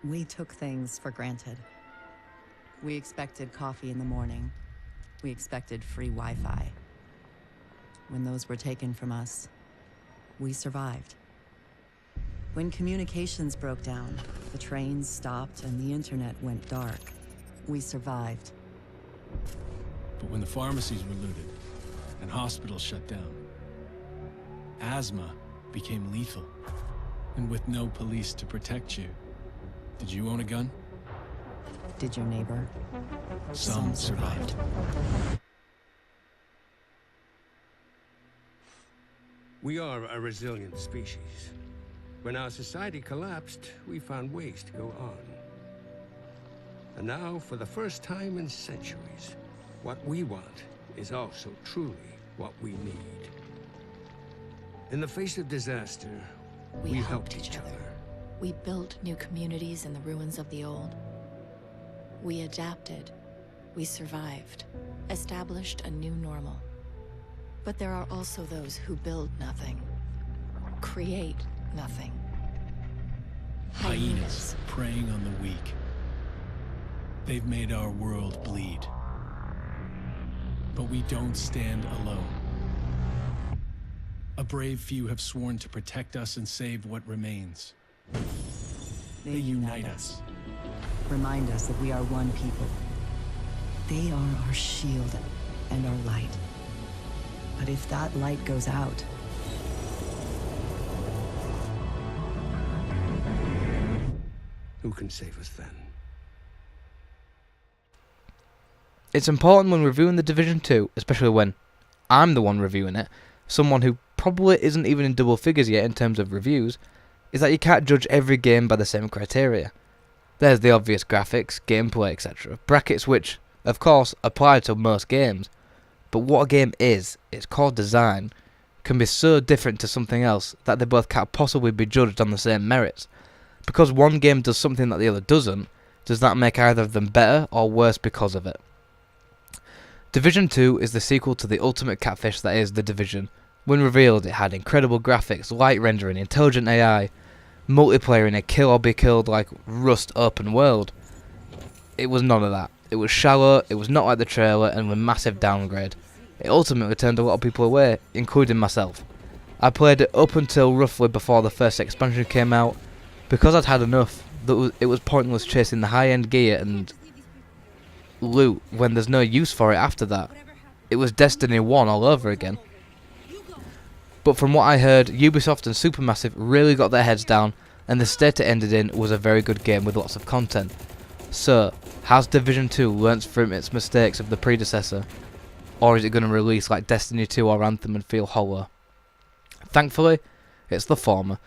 We took things for granted. We expected coffee in the morning. We expected free Wi-Fi. When those were taken from us, we survived. When communications broke down, the trains stopped and the internet went dark, we survived. But when the pharmacies were looted and hospitals shut down, asthma became lethal. And with no police to protect you, did you own a gun? Did your neighbor? Some survived. We are a resilient species. When our society collapsed, we found ways to go on. And now, for the first time in centuries, what we want is also truly what we need. In the face of disaster, we helped each other. We built new communities in the ruins of the old. We adapted. We survived. Established a new normal. But there are also those who build nothing. Create nothing. Hyenas preying on the weak. They've made our world bleed. But we don't stand alone. A brave few have sworn to protect us and save what remains. They unite us. Remind us that we are one people. They are our shield and our light. But if that light goes out, who can save us then? It's important when reviewing The Division 2, especially when I'm the one reviewing it, someone who probably isn't even in double figures yet in terms of reviews, is that you can't judge every game by the same criteria. There's the obvious graphics, gameplay, etc. Brackets which, of course, apply to most games. But what a game is, its core design, can be so different to something else that they both can't possibly be judged on the same merits. Because one game does something that the other doesn't, does that make either of them better or worse because of it? Division 2 is the sequel to the ultimate catfish that is The Division. When revealed, it had incredible graphics, light rendering, intelligent AI, multiplayer in a kill or be killed like Rust open world. It was none of that. It was shallow, it was not like the trailer, and a massive downgrade. It ultimately turned a lot of people away, including myself. I played it up until roughly before the first expansion came out. Because I'd had enough, it was pointless chasing the high-end gear and loot when there's no use for it after that. It was Destiny 1 all over again. But from what I heard, Ubisoft and Supermassive really got their heads down, and the state it ended in was a very good game with lots of content. So, has Division 2 learnt from its mistakes of the predecessor? Or is it going to release like Destiny 2 or Anthem and feel hollow? Thankfully, it's the former.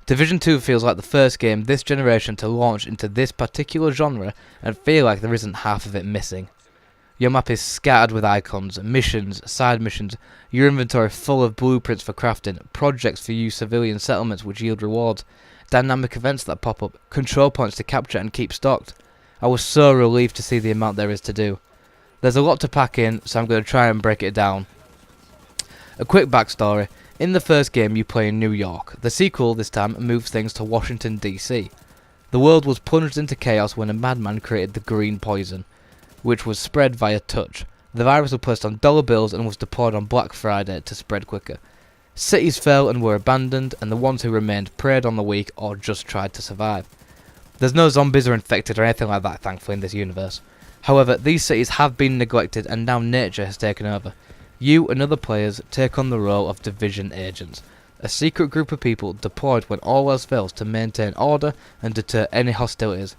Division 2 feels like the first game this generation to launch into this particular genre and feel like there isn't half of it missing. Your map is scattered with icons, missions, side missions, your inventory full of blueprints for crafting, projects for you civilian settlements which yield rewards, dynamic events that pop up, control points to capture and keep stocked. I was so relieved to see the amount there is to do. There's a lot to pack in, so I'm going to try and break it down. A quick backstory. In the first game you play in New York. The sequel this time moves things to Washington DC. The world was plunged into chaos when a madman created the green poison, which was spread via touch. The virus was placed on dollar bills and was deployed on Black Friday to spread quicker. Cities fell and were abandoned, and the ones who remained preyed on the weak or just tried to survive. There's no zombies or infected or anything like that, thankfully, in this universe. However, these cities have been neglected and now nature has taken over. You and other players take on the role of Division agents, a secret group of people deployed when all else fails to maintain order and deter any hostilities.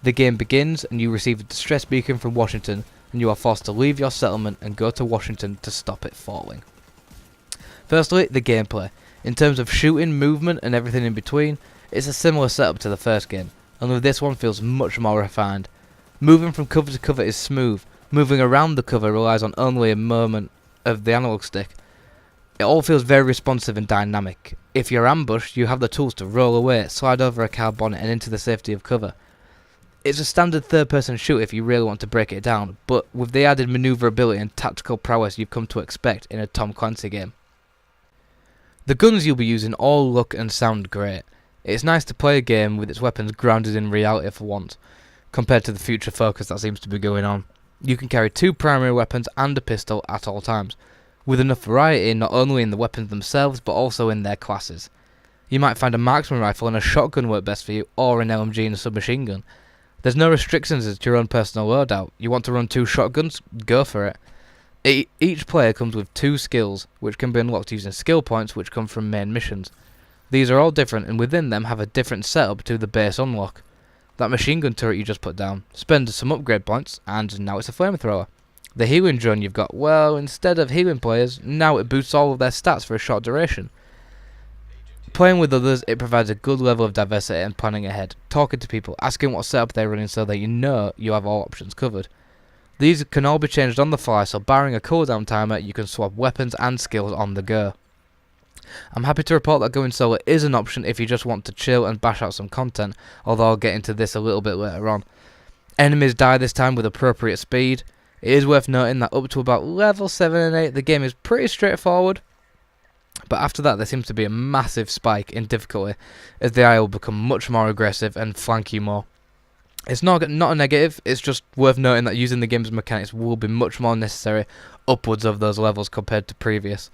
The game begins and you receive a distress beacon from Washington, and you are forced to leave your settlement and go to Washington to stop it falling. Firstly, the gameplay. In terms of shooting, movement and everything in between, it's a similar setup to the first game, only this one feels much more refined. Moving from cover to cover is smooth. Moving around the cover relies on only a movement of the analog stick. It all feels very responsive and dynamic. If you're ambushed, you have the tools to roll away, slide over a car bonnet and into the safety of cover. It's a standard third-person shooter if you really want to break it down, but with the added manoeuvrability and tactical prowess you've come to expect in a Tom Clancy game. The guns you'll be using all look and sound great. It's nice to play a game with its weapons grounded in reality for once, compared to the future focus that seems to be going on. You can carry 2 primary weapons and a pistol at all times, with enough variety not only in the weapons themselves but also in their classes. You might find a marksman rifle and a shotgun work best for you, or an LMG and a submachine gun. There's no restrictions as to your own personal loadout. You want to run 2 shotguns? Go for it. Each player comes with 2 skills, which can be unlocked using skill points which come from main missions. These are all different, and within them have a different setup to the base unlock. That machine gun turret you just put down, spend some upgrade points, and now it's a flamethrower. The healing drone you've got, well, instead of healing players, now it boosts all of their stats for a short duration. Playing with others, it provides a good level of diversity and planning ahead, talking to people, asking what setup they're running so that you know you have all options covered. These can all be changed on the fly, so barring a cooldown timer, you can swap weapons and skills on the go. I'm happy to report that going solo is an option if you just want to chill and bash out some content, although I'll get into this a little bit later on. Enemies die this time with appropriate speed. It is worth noting that up to about level 7 and 8 the game is pretty straightforward, but after that there seems to be a massive spike in difficulty as the AI will become much more aggressive and flank you more. It's not a negative, it's just worth noting that using the game's mechanics will be much more necessary upwards of those levels compared to previous.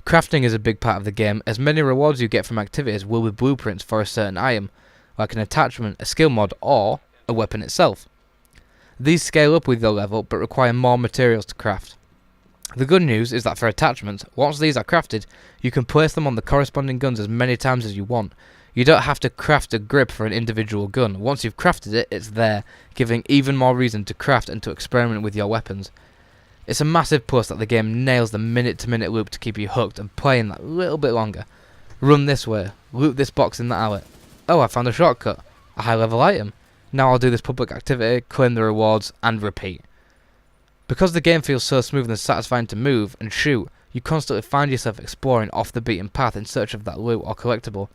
Crafting is a big part of the game, as many rewards you get from activities will be blueprints for a certain item, like an attachment, a skill mod, or a weapon itself. These scale up with your level, but require more materials to craft. The good news is that for attachments, once these are crafted, you can place them on the corresponding guns as many times as you want. You don't have to craft a grip for an individual gun. Once you've crafted it, it's there, giving even more reason to craft and to experiment with your weapons. It's a massive plus that the game nails the minute-to-minute loop to keep you hooked and playing that little bit longer. Run this way, loot this box in the alley. Oh, I found a shortcut, a high-level item. Now I'll do this public activity, claim the rewards, and repeat. Because the game feels so smooth and satisfying to move and shoot, you constantly find yourself exploring off the beaten path in search of that loot or collectible.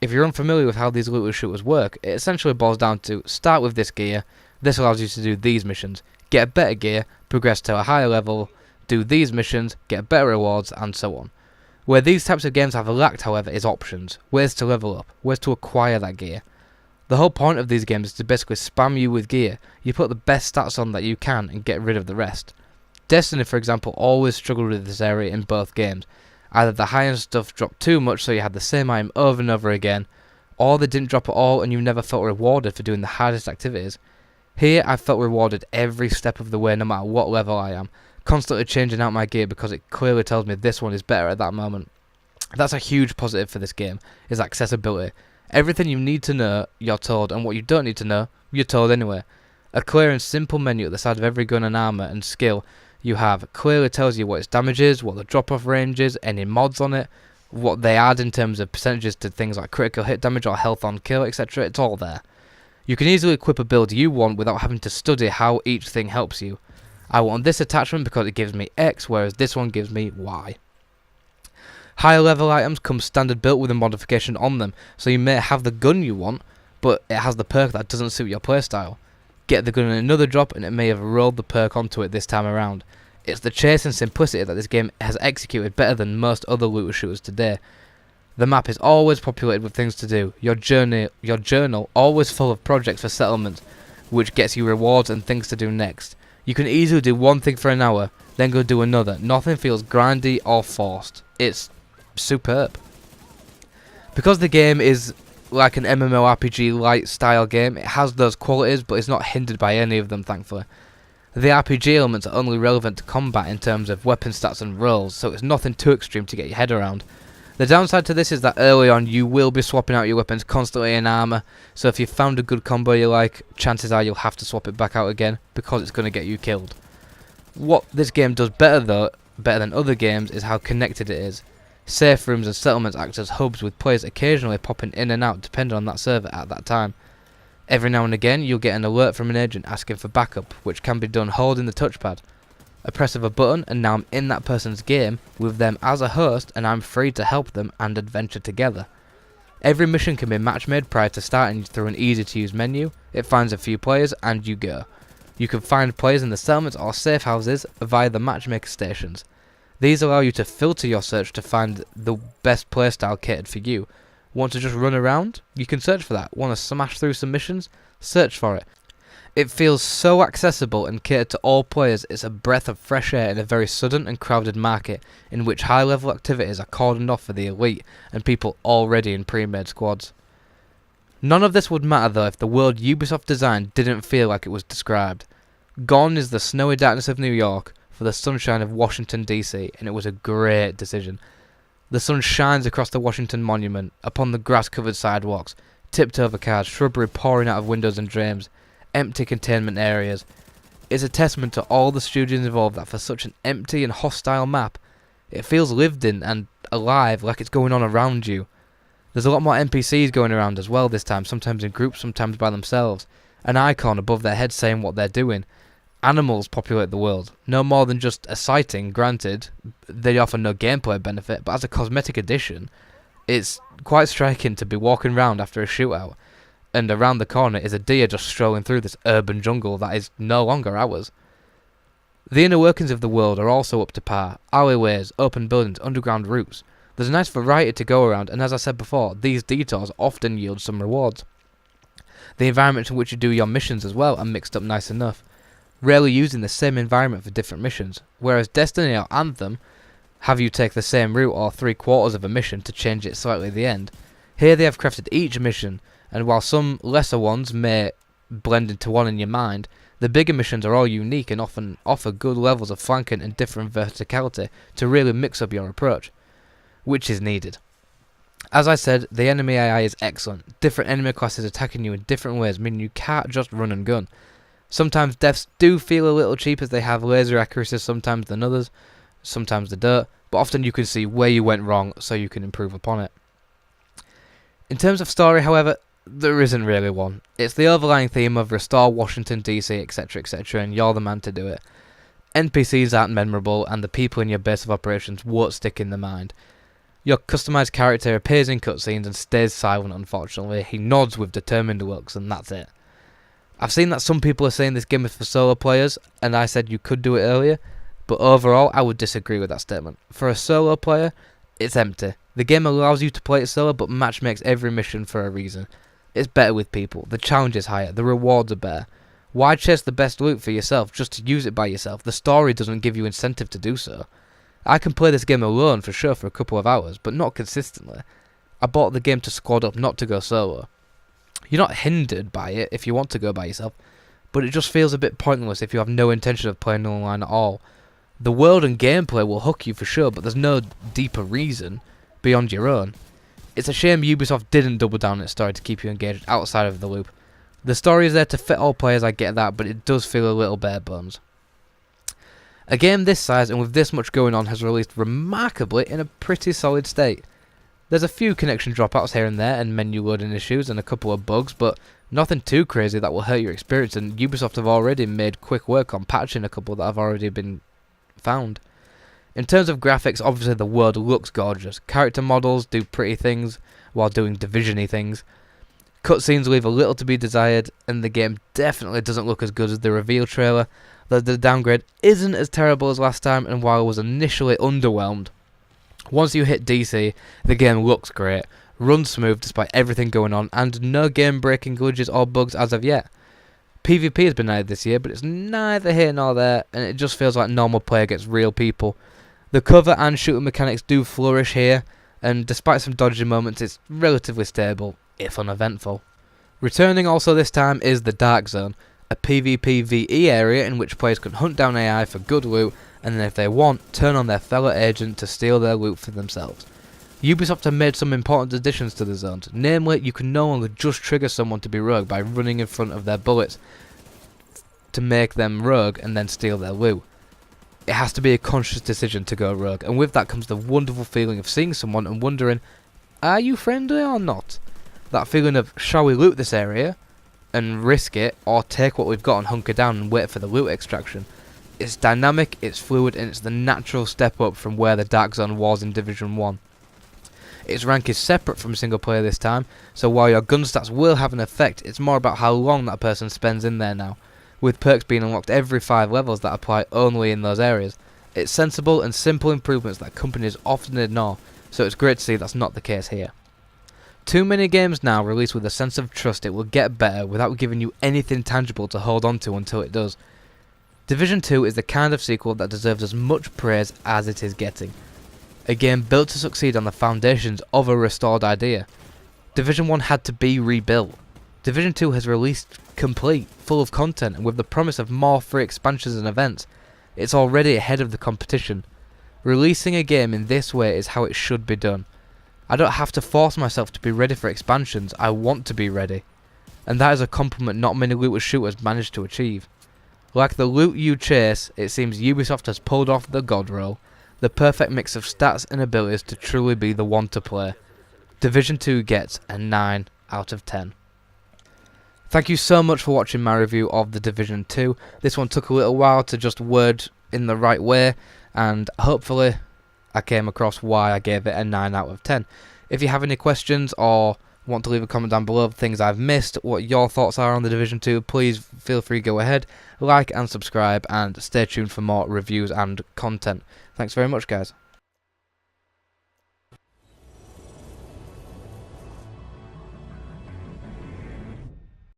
If you're unfamiliar with how these looter shooters work, it essentially boils down to start with this gear, this allows you to do these missions, get a better gear, progress to a higher level, do these missions, get better rewards, and so on. Where these types of games have lacked, however, is options, ways to level up, ways to acquire that gear. The whole point of these games is to basically spam you with gear. You put the best stats on that you can and get rid of the rest. Destiny, for example, always struggled with this area in both games. Either the high-end stuff dropped too much so you had the same item over and over again, or they didn't drop at all and you never felt rewarded for doing the hardest activities. Here I felt rewarded every step of the way no matter what level I am, constantly changing out my gear because it clearly tells me this one is better at that moment. That's a huge positive for this game, is accessibility. Everything you need to know, you're told, and what you don't need to know, you're told anyway. A clear and simple menu at the side of every gun and armour and skill you have clearly tells you what its damage is, what the drop-off range is, any mods on it, what they add in terms of percentages to things like critical hit damage or health on kill, etc. It's all there. You can easily equip a build you want without having to study how each thing helps you. I want this attachment because it gives me X, whereas this one gives me Y. Higher level items come standard built with a modification on them, so you may have the gun you want, but it has the perk that doesn't suit your playstyle. Get the gun in another drop and it may have rolled the perk onto it this time around. It's the chase and simplicity that this game has executed better than most other looter shooters today. The map is always populated with things to do, your journal always full of projects for settlements, which gets you rewards and things to do next. You can easily do one thing for an hour, then go do another. Nothing feels grindy or forced. It's superb. Because the game is like an MMORPG light style game, it has those qualities but is not hindered by any of them, thankfully. The RPG elements are only relevant to combat in terms of weapon stats and rolls, so it's nothing too extreme to get your head around. The downside to this is that early on you will be swapping out your weapons constantly in armour, so if you found a good combo you like, chances are you'll have to swap it back out again because it's going to get you killed. What this game does better than other games, is how connected it is. Safe rooms and settlements act as hubs with players occasionally popping in and out depending on that server at that time. Every now and again you'll get an alert from an agent asking for backup, which can be done holding the touchpad. A press of a button and now I'm in that person's game with them as a host and I'm free to help them and adventure together. Every mission can be match made prior to starting through an easy to use menu. It finds a few players and you go. You can find players in the settlements or safe houses via the matchmaker stations. These allow you to filter your search to find the best playstyle catered for you. Want to just run around? You can search for that. Want to smash through some missions? Search for it. It feels so accessible and catered to all players. It's a breath of fresh air in a very sudden and crowded market in which high-level activities are cordoned off for the elite and people already in pre-made squads. None of this would matter though if the world Ubisoft designed didn't feel like it was described. Gone is the snowy darkness of New York for the sunshine of Washington DC, and it was a great decision. The sun shines across the Washington Monument, upon the grass-covered sidewalks, tipped over cars, shrubbery pouring out of windows and drains, empty containment areas. It's a testament to all the studios involved that for such an empty and hostile map, it feels lived in and alive, like it's going on around you. There's a lot more NPCs going around as well this time, sometimes in groups, sometimes by themselves. An icon above their head saying what they're doing. Animals populate the world, no more than just a sighting, granted, they offer no gameplay benefit, but as a cosmetic addition, it's quite striking to be walking around after a shootout, and around the corner is a deer just strolling through this urban jungle that is no longer ours. The inner workings of the world are also up to par. Alleyways, open buildings, underground routes. There's a nice variety to go around, and as I said before, these detours often yield some rewards. The environments in which you do your missions as well are mixed up nice enough, rarely using the same environment for different missions, whereas Destiny or Anthem have you take the same route or 3/4 of a mission to change it slightly at the end. Here they have crafted each mission, and while some lesser ones may blend into one in your mind, the bigger missions are all unique and often offer good levels of flanking and different verticality to really mix up your approach, which is needed. As I said, the enemy AI is excellent. Different enemy classes attacking you in different ways, meaning you can't just run and gun. Sometimes deaths do feel a little cheap as they have laser accuracy sometimes than others, sometimes they don't, but often you can see where you went wrong so you can improve upon it. In terms of story, however, there isn't really one. It's the overlying theme of restore Washington DC, etc, etc, and you're the man to do it. NPCs aren't memorable, and the people in your base of operations won't stick in the mind. Your customised character appears in cutscenes and stays silent, unfortunately. He nods with determined looks, and that's it. I've seen that some people are saying this game is for solo players, and I said you could do it earlier, but overall I would disagree with that statement. For a solo player, it's empty. The game allows you to play it solo, but match makes every mission for a reason. It's better with people, the challenge is higher, the rewards are better. Why chase the best loot for yourself just to use it by yourself? The story doesn't give you incentive to do so. I can play this game alone for sure for a couple of hours, but not consistently. I bought the game to squad up, not to go solo. You're not hindered by it if you want to go by yourself, but it just feels a bit pointless if you have no intention of playing online at all. The world and gameplay will hook you for sure, but there's no deeper reason beyond your own. It's a shame Ubisoft didn't double down on its story to keep you engaged outside of the loop. The story is there to fit all players, I get that, but it does feel a little bare bones. A game this size and with this much going on has released remarkably in a pretty solid state. There's a few connection dropouts here and there and menu loading issues and a couple of bugs, but nothing too crazy that will hurt your experience, and Ubisoft have already made quick work on patching a couple that have already been found. In terms of graphics, obviously the world looks gorgeous. Character models do pretty things while doing Division-y things. Cutscenes leave a little to be desired, and the game definitely doesn't look as good as the reveal trailer. The downgrade isn't as terrible as last time, and while I was initially underwhelmed, once you hit DC, the game looks great, runs smooth despite everything going on, and no game-breaking glitches or bugs as of yet. PvP has been added this year, but it's neither here nor there, and it just feels like normal play against real people. The cover and shooting mechanics do flourish here, and despite some dodgy moments, it's relatively stable, if uneventful. Returning also this time is the Dark Zone, a PvPvE area in which players can hunt down AI for good loot, and then if they want, turn on their fellow agent to steal their loot for themselves. Ubisoft have made some important additions to the zones, namely you can no longer just trigger someone to be rogue by running in front of their bullets to make them rogue and then steal their loot. It has to be a conscious decision to go rogue, and with that comes the wonderful feeling of seeing someone and wondering, are you friendly or not? That feeling of, shall we loot this area and risk it, or take what we've got and hunker down and wait for the loot extraction? It's dynamic, it's fluid, and it's the natural step up from where the Dark Zone was in Division 1. Its rank is separate from single player this time, so while your gun stats will have an effect, it's more about how long that person spends in there now, with perks being unlocked every 5 levels that apply only in those areas. It's sensible and simple improvements that companies often ignore, so it's great to see that's not the case here. Too many games now release with a sense of trust it will get better without giving you anything tangible to hold on to until it does. Division 2 is the kind of sequel that deserves as much praise as it is getting. A game built to succeed on the foundations of a restored idea. Division 1 had to be rebuilt. Division 2 has released complete, full of content, and with the promise of more free expansions and events, it's already ahead of the competition. Releasing a game in this way is how it should be done. I don't have to force myself to be ready for expansions, I want to be ready. And that is a compliment not many looter shooters manage to achieve. Like the loot you chase, it seems Ubisoft has pulled off the god roll, the perfect mix of stats and abilities to truly be the one to play. Division 2 gets a 9 out of 10. Thank you so much for watching my review of The Division 2. This one took a little while to just word in the right way, and hopefully I came across why I gave it a 9 out of 10. If you have any questions or want to leave a comment down below of things I've missed, what your thoughts are on The Division 2, please feel free to go ahead, like and subscribe, and stay tuned for more reviews and content. Thanks very much, guys.